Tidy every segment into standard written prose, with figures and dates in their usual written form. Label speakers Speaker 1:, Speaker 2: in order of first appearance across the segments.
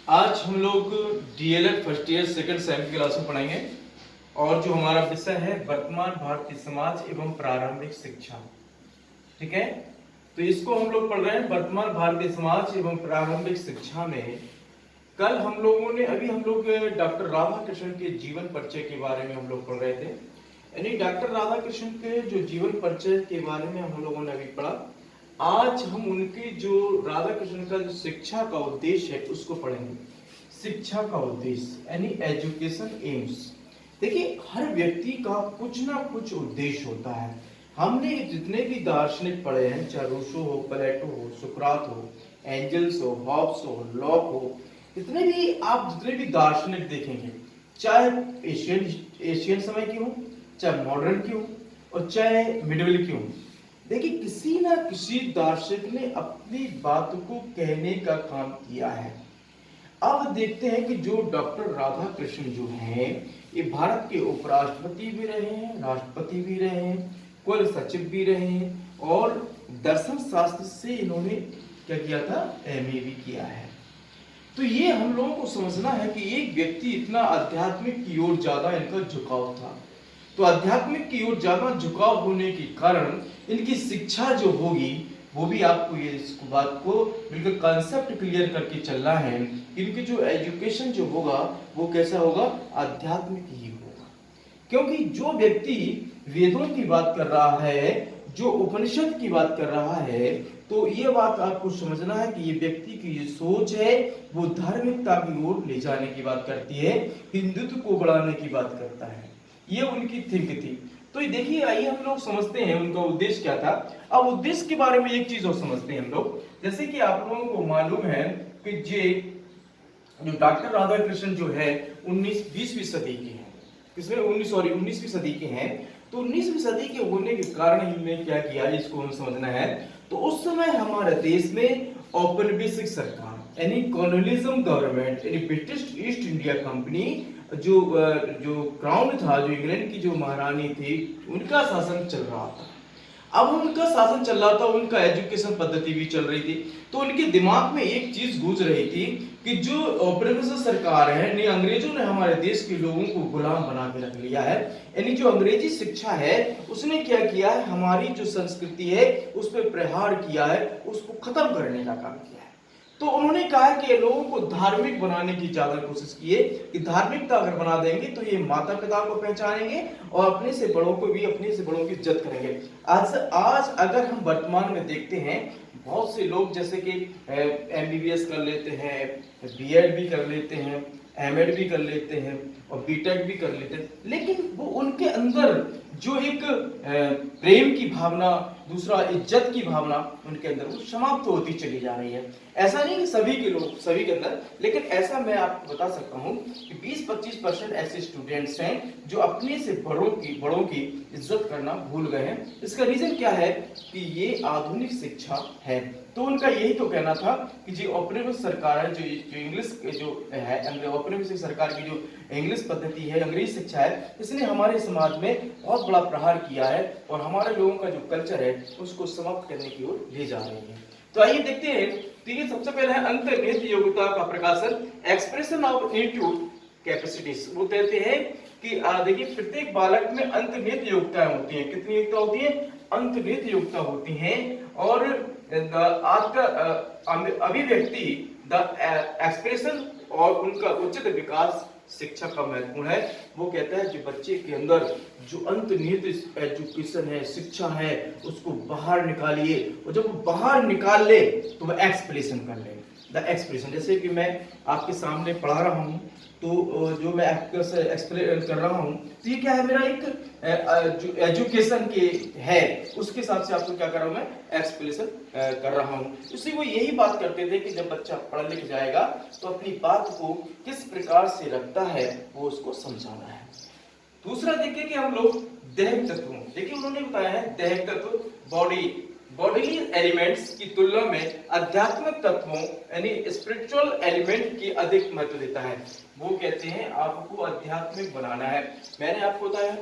Speaker 1: आज हम लोग DElEd first year second same की क्लास में पढ़ाएंगे और जो हमारा विषय है वर्तमान भारतीय समाज एवं प्रारंभिक शिक्षा। ठीक है, तो इसको हम लोग पढ़ रहे हैं वर्तमान भारतीय समाज एवं प्रारंभिक शिक्षा में। कल हम लोगों ने हम लोग डॉक्टर राधा कृष्ण के जीवन परिचय के बारे में हम लोग पढ़ रहे थे। यानी डॉक्टर राधा कृष्ण के जो जीवन परिचय के बारे में हम लोगों ने अभी पढ़ा। आज हम उनकी जो राधा कृष्ण का जो शिक्षा का उद्देश्य है उसको पढ़ेंगे। शिक्षा का उद्देश्य यानी एजुकेशन एम्स। देखिए, हर व्यक्ति का कुछ ना कुछ उद्देश्य होता है। हमने जितने भी दार्शनिक पढ़े हैं, चाहे रूसो हो, प्लेटो हो, सुकरात हो, एंजल्स हो, हॉब्स हो, लॉक हो, जितने भी दार्शनिक देखेंगे, चाहे एशियन समय की हो, चाहे मॉडर्न की हो और चाहे मिडिवल की हो, देखिए किसी ना किसी दार्शनिक ने अपनी बात को कहने का काम किया है। अब देखते हैं कि जो डॉक्टर राधा कृष्ण जो हैं, ये भारत के उपराष्ट्रपति भी रहे हैं, राष्ट्रपति भी रहे हैं, कुल सचिव भी रहे हैं और दर्शन शास्त्र से इन्होंने क्या किया था, एमए भी किया है। तो ये हम लोगों को समझना है कि एक व्यक्ति इतना आध्यात्मिक की ओर ज्यादा इनका झुकाव था, तो आध्यात्मिक की ओर ज्यादा झुकाव होने के कारण इनकी शिक्षा जो होगी वो भी आपको ये इस बात को बिल्कुल कॉन्सेप्ट क्लियर करके चलना है। इनकी जो एजुकेशन जो होगा वो कैसा होगा, आध्यात्मिक ही होगा। क्योंकि जो व्यक्ति वेदों की बात कर रहा है, जो उपनिषद की बात कर रहा है, तो ये बात आपको समझना है कि ये व्यक्ति की ये सोच है वो धार्मिकता की ओर ले जाने की बात करती है, हिंदुत्व को बढ़ाने की बात करता है। ये उनकी थिंक थी। तो ये देखिए, आइए हम लोग समझते हैं उनका उद्देश्य क्या था। अब उद्देश्य के बारे में एक चीज और समझते हैं हम लोग। जैसे कि आप लोगों को मालूम है कि जो डॉक्टर राधा कृष्ण जो है 20वीं सदी के हैं, किसमें 19वीं सदी के हैं। तो 19वीं सदी के होने के कारण इन्होंने क्या किया, इसको हम समझना है। तो उस समय हमारे देश में औपनिवेशिक सरकार यानी कॉलोनियलिज्म गवर्नमेंट यानी ब्रिटिश ईस्ट इंडिया कंपनी जो क्राउन था, जो इंग्लैंड की जो महारानी थी, उनका शासन चल रहा था। अब उनका शासन चल रहा था, उनका एजुकेशन पद्धति भी चल रही थी। तो उनके दिमाग में एक चीज गूंज रही थी कि जो औपनिवेशिक सरकार है, यानी अंग्रेजों ने हमारे देश के लोगों को गुलाम बना के रख लिया है। यानी जो अंग्रेजी शिक्षा है उसने क्या किया है, हमारी जो संस्कृति है उस पर प्रहार किया है, उसको खत्म करने का काम किया है। तो उन्होंने कहा कि लोगों को धार्मिक बनाने की ज्यादा कोशिश की है कि धार्मिकता अगर बना देंगे तो ये माता पिता को पहचानेंगे और अपने से बड़ों को भी, अपने से बड़ों की इज्जत करेंगे। आज अगर हम वर्तमान में देखते हैं, बहुत से लोग जैसे कि एमबीबीएस कर लेते हैं, बीएड भी कर लेते हैं, एमएड भी कर लेते हैं और बीटेक भी कर लेते हैं, लेकिन वो उनके अंदर जो एक प्रेम की भावना, दूसरा इज्जत की भावना उनके अंदर वो समाप्त होती चली जा रही है। ऐसा नहीं कि सभी के लोग, सभी के अंदर, लेकिन ऐसा मैं आपको बता सकता हूँ कि 20-25% ऐसे स्टूडेंट्स हैं जो अपने से बड़ों की इज्जत करना भूल गए हैं। इसका रीजन क्या है कि ये आधुनिक शिक्षा है। तो उनका यही तो कहना था कि जो औपनिवेशिक सरकार है, जो इंग्लिश जो है, औपनिवेशिक सरकार की जो इंग्लिश पद्धति है, अंग्रेजी शिक्षा है, इसने हमारे समाज में बहुत बड़ा प्रहार किया है और हमारे लोगों का जो कल्चर है उसको समाप्त करने की ओर ले जा रही है। तो आइए देखते हैं। तो ये सबसे पहले है अंतर्निहित योग्यता का प्रकाशन, एक्सप्रेशन ऑफ इनट्यूट कैपेसिटीज। वो कहते हैं कि देखिए, प्रत्येक बालक में अंतर्निहित योग्यताएं होती हैं। कितनी योग्यता होती है? अंतर्निहित योग्यता होती हैं। और आपका अभिव्यक्ति, द एक्सप्रेशन और उनका उचित विकास शिक्षा का महत्वपूर्ण है। वो कहता है कि बच्चे के अंदर जो अंतर्निहित एजुकेशन है, शिक्षा है, उसको बाहर निकालिए और जब वो बाहर निकाल ले तो वह एक्सप्रेशन कर ले। द एक्सप्रेशन, जैसे कि मैं आपके सामने पढ़ा रहा हूँ, तो जो मैं एक्सप्लेन कर रहा हूँ, तो ये क्या है, मेरा एक जो एजुकेशन के है उसके हिसाब से आपको क्या कर रहा हूँ, मैं एक्सप्लेनेशन कर रहा हूँ। इसलिए वो यही बात करते थे कि जब बच्चा पढ़ लिख जाएगा तो अपनी बात को किस प्रकार से रखता है वो उसको समझाना है। दूसरा देखिए कि हम लोग दैहिक तत्वों, देखिए उन्होंने बताया है दैहिक तत्व बॉडीली एलिमेंट्स की तुलना में आध्यात्मिक तत्वों यानी स्पिरिचुअल एलिमेंट की अधिक महत्व देता है। वो कहते हैं आपको आध्यात्मिक बनाना है। मैंने आपको बताया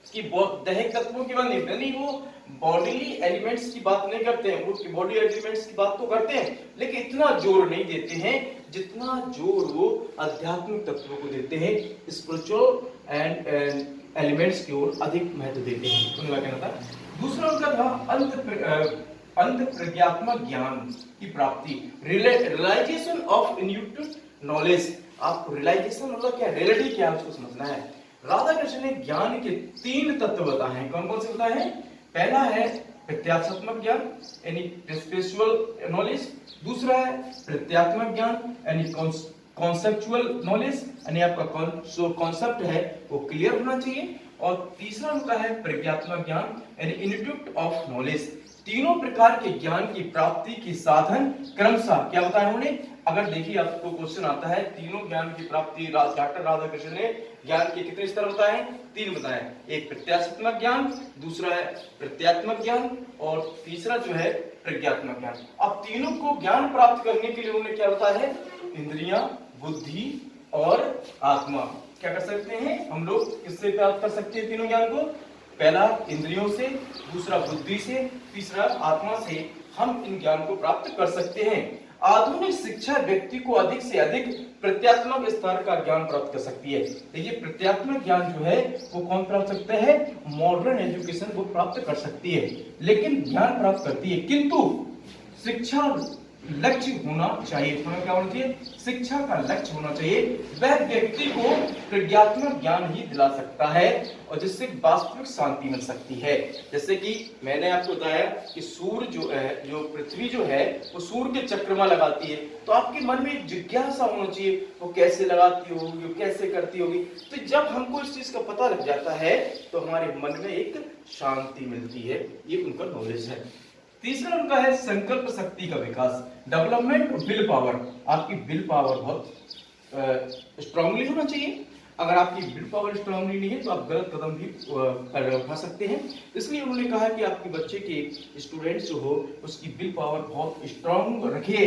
Speaker 1: कि दैहिक तत्वों की बात नहीं, वो बॉडीली एलिमेंट्स की बात नहीं करते हैं, वो बॉडी एलिमेंट्स की बात तो करते हैं लेकिन इतना जोर नहीं देते हैं जितना जोर वो आध्यात्मिक तत्वों को देते हैं, स्पिरिचुअल एंड एलिमेंट्स की ओर अधिक महत्व देते हैं। उनका कहना था। दूसरा उनका था अंत प्रज्ञात्मक ज्ञान की प्राप्ति, रियलाइजेशन ऑफ इन्यूटिव नॉलेज। आपको रियलाइजेशन मतलब क्या, रियलिटी क्या है उसको समझना है। राधा कृष्ण ने ज्ञान के 3 तत्व बताए हैं। कौन कौन से बताए हैं? पहला है प्रत्यात्मक ज्ञान यानी स्पिरिचुअल नॉलेज, दूसरा है प्रत्यात्मक ज्ञान यानी कॉन्सेप्चुअल नॉलेज यानी आपका जो कॉन्सेप्ट है वो क्लियर होना चाहिए, और तीसरा उनका है प्रज्ञात्मक ज्ञान यानी इन्यूटिव ऑफ नॉलेज। तीनों प्रकार के ज्ञान की प्राप्ति की साधन क्रमशः क्या बताया उन्होंने? अगर देखिए आपको क्वेश्चन आता है तीनों ज्ञान की प्राप्ति डॉक्टर राधा कृष्ण ने ज्ञान के कितने स्तर बताए हैं? 3 बताए। एक प्रत्यात्मक ज्ञान, दूसरा है प्रत्यात्मक ज्ञान, और तीसरा जो है प्रज्ञात्मक ज्ञान। अब तीनों को ज्ञान प्राप्त करने के लिए उन्होंने क्या बताया है? इंद्रियां, बुद्धि और आत्मा। क्या कर सकते हैं हम लोग? किससे प्राप्त कर सकते हैं तीनों ज्ञान को? पहला इंद्रियों से, दूसरा बुद्धि से, तीसरा आत्मा से हम इन ज्ञान को प्राप्त कर सकते हैं। आधुनिक शिक्षा व्यक्ति को अधिक से अधिक प्रत्यात्मक स्तर का ज्ञान प्राप्त कर सकती है। देखिए प्रत्यात्मक ज्ञान जो है वो कौन प्राप्त कर सकता है? मॉडर्न एजुकेशन वो प्राप्त कर सकती है, लेकिन ज्ञान प्राप्त करती है, किंतु शिक्षा लक्ष्य होना चाहिए। क्या होना चाहिए? शिक्षा का लक्ष्य होना चाहिए। वह व्यक्ति को प्रज्ञात्मक ज्ञान ही दिला सकता है और जिससे वास्तविक शांति मिल सकती है। जैसे कि मैंने आपको बताया कि सूर्य जो है, जो पृथ्वी जो है वो सूर्य के चक्रमा लगाती है, तो आपके मन में एक जिज्ञासा होना चाहिए वो कैसे लगाती होगी, वो कैसे करती होगी। तो जब हमको इस चीज का पता लग जाता है तो हमारे मन में एक शांति मिलती है। ये उनका नॉलेज है। तीसरा उनका है संकल्प शक्ति का विकास, डेवलपमेंट ऑफ विल पावर। आपकी विल पावर बहुत स्ट्रांगली होना चाहिए। अगर आपकी विल पावर स्ट्रांगली नहीं है तो आप गलत कदम भी उठा सकते हैं। इसलिए उन्होंने कहा कि आपके बच्चे के स्टूडेंट्स जो हो उसकी विल पावर बहुत स्ट्रांग रखिए।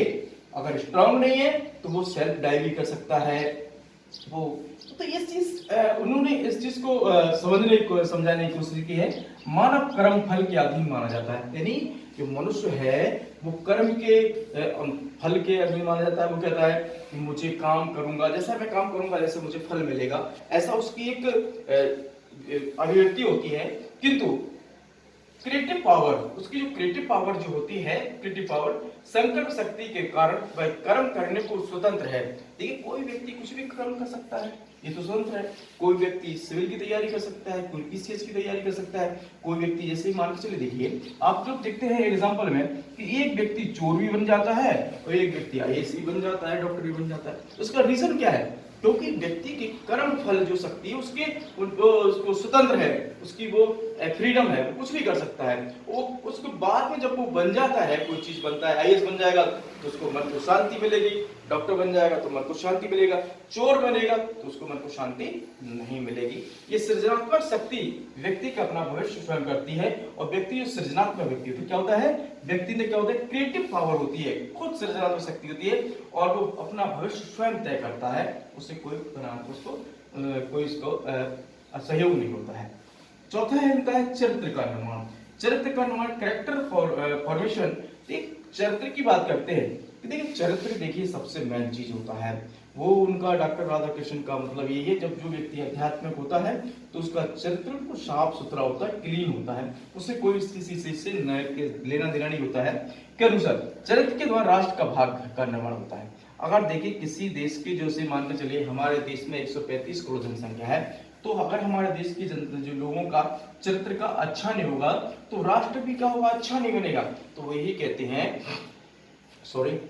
Speaker 1: अगर स्ट्रांग नहीं है तो वो सेल्फ डाई भी कर सकता है। वो तो ये चीज उन्होंने इस चीज को समझाने की कोशिश की है। मानव कर्म फल के अधीन माना जाता है, यानी जो मनुष्य है वो कर्म के फल के अधीन माना जाता है। वो कहता है कि मुझे काम करूंगा, जैसा मैं काम करूंगा जैसे मुझे फल मिलेगा, ऐसा उसकी एक अभिव्यक्ति होती है। किंतु क्रिएटिव पावर, उसकी जो क्रिएटिव पावर जो होती है, क्रिएटिव पावर संकल्प शक्ति के कारण वह कर्म करने को स्वतंत्र है। देखिए कोई व्यक्ति कुछ भी कर्म कर सकता है, ये तो स्वतंत्र है। कोई व्यक्ति सिविल की तैयारी कर सकता है, कोई पीसीएस की तैयारी कर सकता है, कोई व्यक्ति जैसे ही मान के चले, देखिए आप लोग देखते हैं एग्जांपल में कि एक व्यक्ति चोर भी बन जाता है और एक व्यक्ति आईएएस भी बन जाता है, डॉक्टर भी बन जाता है। उसका रीजन क्या है? क्योंकि व्यक्ति की कर्म फल जो शक्ति है उसको स्वतंत्र है, उसकी वो फ्रीडम है, वो कुछ भी कर सकता है। वो उसके बाद में जब वो बन जाता है, कोई चीज बनता है, आईएएस बन जाएगा तो उसको मन को शांति मिलेगी, डॉक्टर बन जाएगा तो मन को शांति मिलेगा, चोर बनेगा तो उसको मन को शांति नहीं मिलेगी। ये सृजनात्मक शक्ति व्यक्ति का अपना भविष्य स्वयं करती है। और व्यक्ति जो सृजनात्मक व्यक्ति होती है, क्या होता है? व्यक्ति में क्या होता है? क्रिएटिव पावर होती है, खुद सृजनात्मक शक्ति होती है और वो अपना भविष्य स्वयं तय करता है। उसे कोई कोई इसको सहयोग नहीं होता है। चौथा है इनका है चरित्र का निर्माण। चरित्र का निर्माण, कैरेक्टर फॉर्मेशन। एक चरित्र की बात करते हैं कि देखिए चरित्र देखिए सबसे मेन चीज होता है। वो उनका डॉक्टर राधा कृष्ण का मतलब यही है, जब जो व्यक्ति आध्यात्मिक होता है तो उसका चरित्र साफ सुथरा होता है, क्लीन होता है, उससे कोई किसी से लेना देना नहीं होता है। के अनुसार चरित्र के द्वारा राष्ट्र का भाग का निर्माण होता है। अगर देखिए किसी देश के जो से मान के चलिए हमारे देश में 135 करोड़ जनसंख्या है, तो अगर हमारे देश की जो लोगों का चरित्र का अच्छा नहीं होगा तो राष्ट्र भी क्या होगा? अच्छा नहीं बनेगा। तो वो यही कहते हैं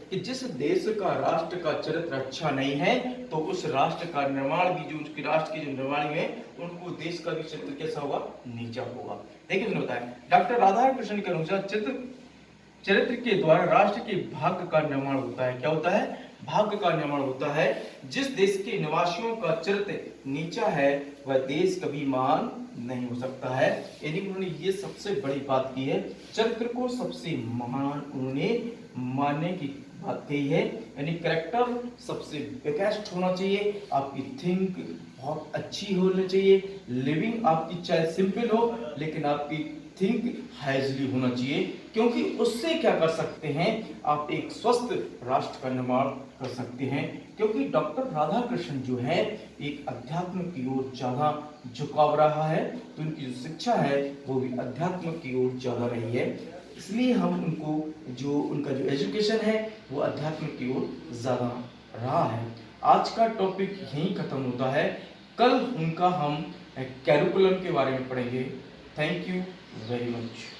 Speaker 1: कि जिस देश का राष्ट्र का चरित्र अच्छा नहीं है तो उस राष्ट्र का निर्माण भी, जो उसके राष्ट्र के जो निर्माण है उनको देश का भी चरित्र कैसा होगा? नीचा होगा। देखिए उसने बताया डॉक्टर राधा कृष्ण के अनुसार चरित्र के द्वारा राष्ट्र के भाग्य का निर्माण होता है। क्या होता है? भाग्य का निर्माण होता है। जिस देश के निवासियों का चरित्र नीचा है वह देश कभी महान नहीं हो सकता है। यानी उन्होंने ये सबसे बड़ी बात की है, चरित्र को सबसे महान उन्होंने मानने की बात कही है। यानी कैरेक्टर सबसे बेस्ट होना चाहिए, आपकी थिंक बहुत अच्छी होनी चाहिए, लिविंग आपकी चाहे सिंपल हो लेकिन आपकी थिंक हाइजली होना चाहिए, क्योंकि उससे क्या कर सकते हैं? आप एक स्वस्थ राष्ट्र का निर्माण कर सकते हैं, क्योंकि डॉक्टर राधाकृष्णन जो है एक अध्यात्म की ओर ज़्यादा झुकाव रहा है, तो उनकी जो शिक्षा है वो भी अध्यात्म की ओर ज़्यादा रही है, इसलिए हम उनको जो उनका जो एजुकेशन है वो अध्यात्म की ओर ज़्यादा रहा है। आज का टॉपिक यहीं ख़त्म होता है, कल उनका हम कैरिकुलम के बारे में पढ़ेंगे। Thank you very much.